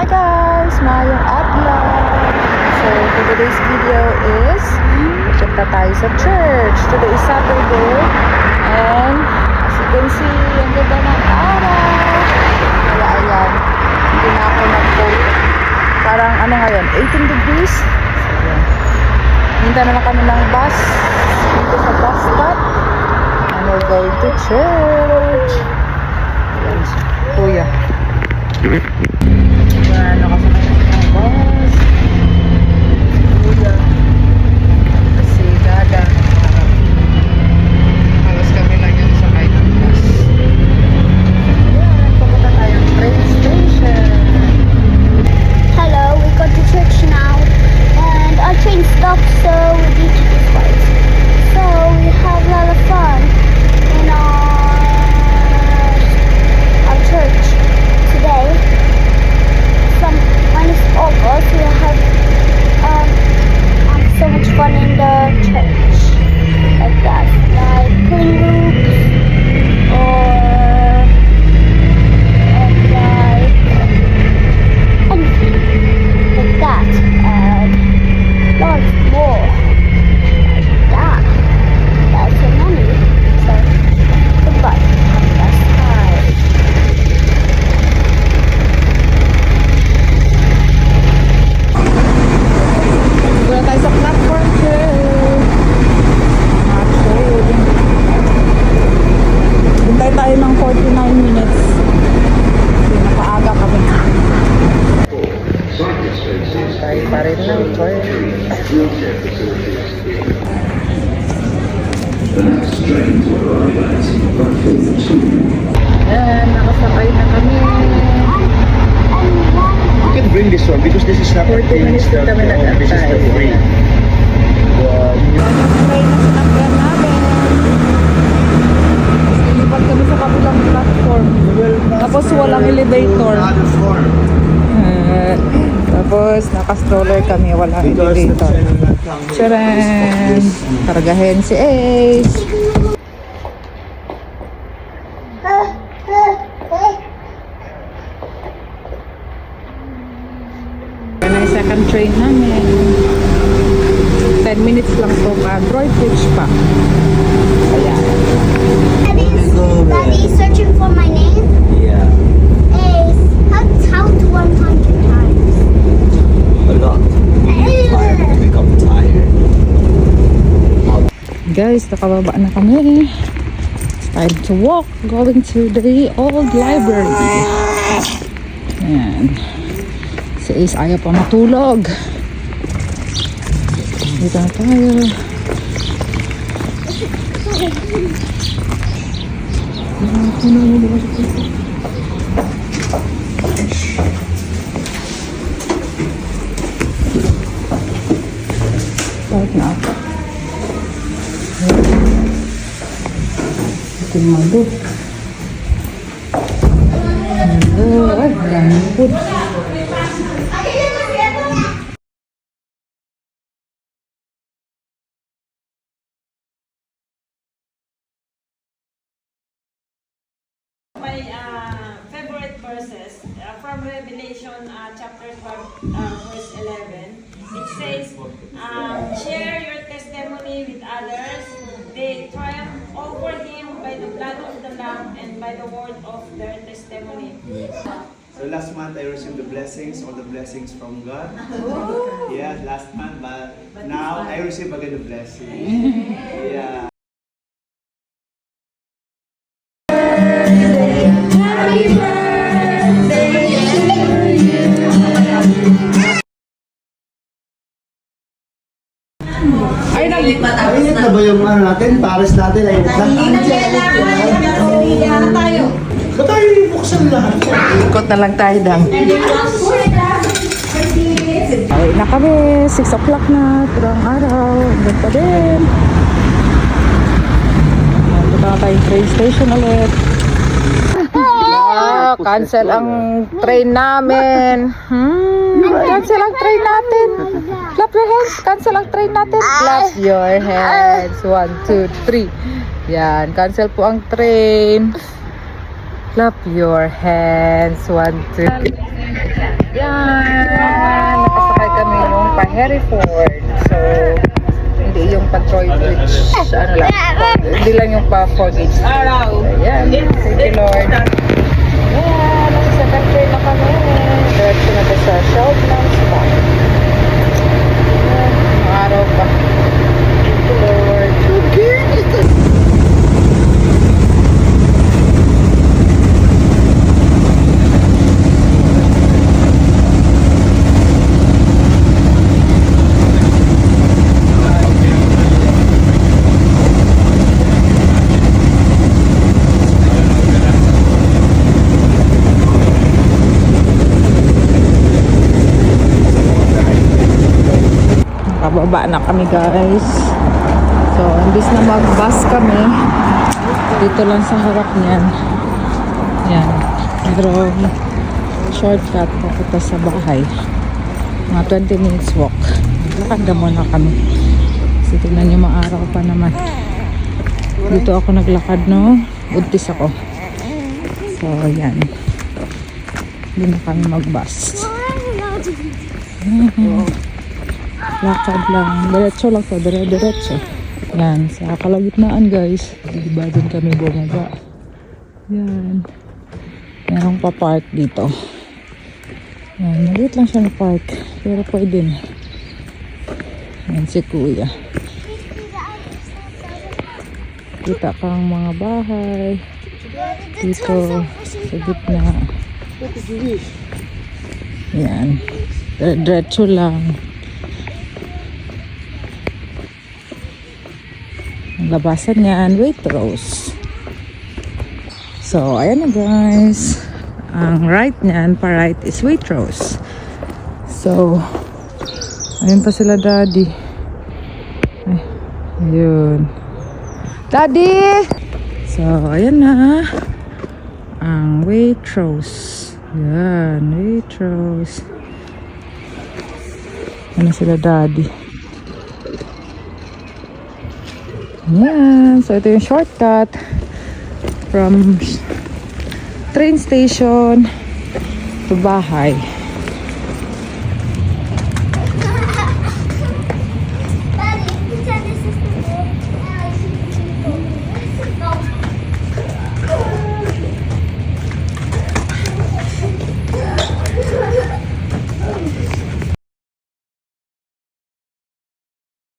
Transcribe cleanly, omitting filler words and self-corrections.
guys! Mayong adlaw! So, for today's video is pupunta tayo sa church. Today is Saturday and as you can see, ang ganda ng araw. Kaya ayan, hindi na ako nag-coat. Parang ano ngayon, 18 degrees. So, ayan. Hinta na lang kami ng bus dito sa bus stop and we're going to church. Ayan, kuya. Ayan, nakasakay ng bus. Kuya. Kasi dada. Halos kami lang yung sakay ng bus. Ayan, pupunta tayong train station. Hello, we got to church now, and our train stopped, so we need to do twice. So we have a lot of fun in our church today. When it's over, we'll have so much fun in the church, like that, like playing groups or like anything like that, and lots more like that. That's so many. So goodbye. Have a nice time. Wala tayo sa platform trip. Actually, hintay tayo ng 49 minutes. Kasi napaaga kami. Tayo pa rin ng train. Ayan, nakasakay na kami. You can bring this one because this is not 40 minutes din kami this is nag-antay. the free. Nakasakay na sinakyan namin. Lilipat kami sa kabilang platform. Tapos walang elevator. Tapos naka-stroller kami, walang elevator. Tcharan! Kargahin si Ace. Yan ang second train namin. 10 minutes lang to pa. Droidbridge pa. Ayan. Daddy is searching for my name. Yeah, Ace, how to 100 times? a lot. You become tired. Guys, nakababa na kami. It's time to walk. Going to the old library. Ayan. Si Ace ayaw pa matulog. Dito na tayo. Bakit na ako? Ito yung malo. Ay, daming food. My favorite verses from Revelation chapter 12, verse 11. It says, share your testimony with others. They triumph over him by the blood of the Lamb and by the word of their testimony. So last month I received the blessings, all the blessings from God. Yeah, last month, but now I receive again the blessing. Yeah. Ay, Init na ba yung ano natin? Pares natin ay init na? Ba't tayo buksan lahat? ikot na lang tayo dang. Ay, na kami. 6 o'clock na. Turang araw. Hanggang pa din. Punta na tayong train station ulit. Cancel ang train namin. Cancel ang train natin. Clap your hands. Cancel ang train natin. Clap your hands. 1, 2, 3. Yan. Cancel po ang train. Clap your hands. 1, 2. Yan. Hereford. So, hindi yung pa-Troy Bridge. Ano lang. Hindi lang yung pa-4 gauge. Ayan. Thank you, Lord. Ayan. Nasa second train na kami. Diretso na sa Sheldon's Mall. Ayan. Araw pa. Thank you, Lord. Pababa na kami, guys. So, imbis na mag-bus kami, dito lang sa harap niyan. Yan. Pero, shortcut papunta sa bahay. Mga 20 minutes walk. Lakad na muna kami. Kasi tingnan nyo, maaraw pa naman. Dito ako naglakad, no? Buntis ako. So, yan. Hindi na kami mag-bus. Lakad lang. Diretso lang to. Diretso. Yan. Sa kalagitnaan, guys. Diba dun kami bumaba. Yan. Merong pa-park dito. Yan. Maliit lang siya na park. Pero pwede na. Yan si Kuya. Kita kang mga bahay. Dito. Sa gitna. Yan. Diretso lang. Ang labasan niyan, Waitrose. So, ayan na, guys. Ang right niyan, pa-right is Waitrose. So, ayun pa sila, Daddy. Ay, ayun. Daddy! So, ayan na. Ang Waitrose. Yan, Waitrose. Ano sila, Daddy? Yan. So, ito yung shortcut from train station to bahay.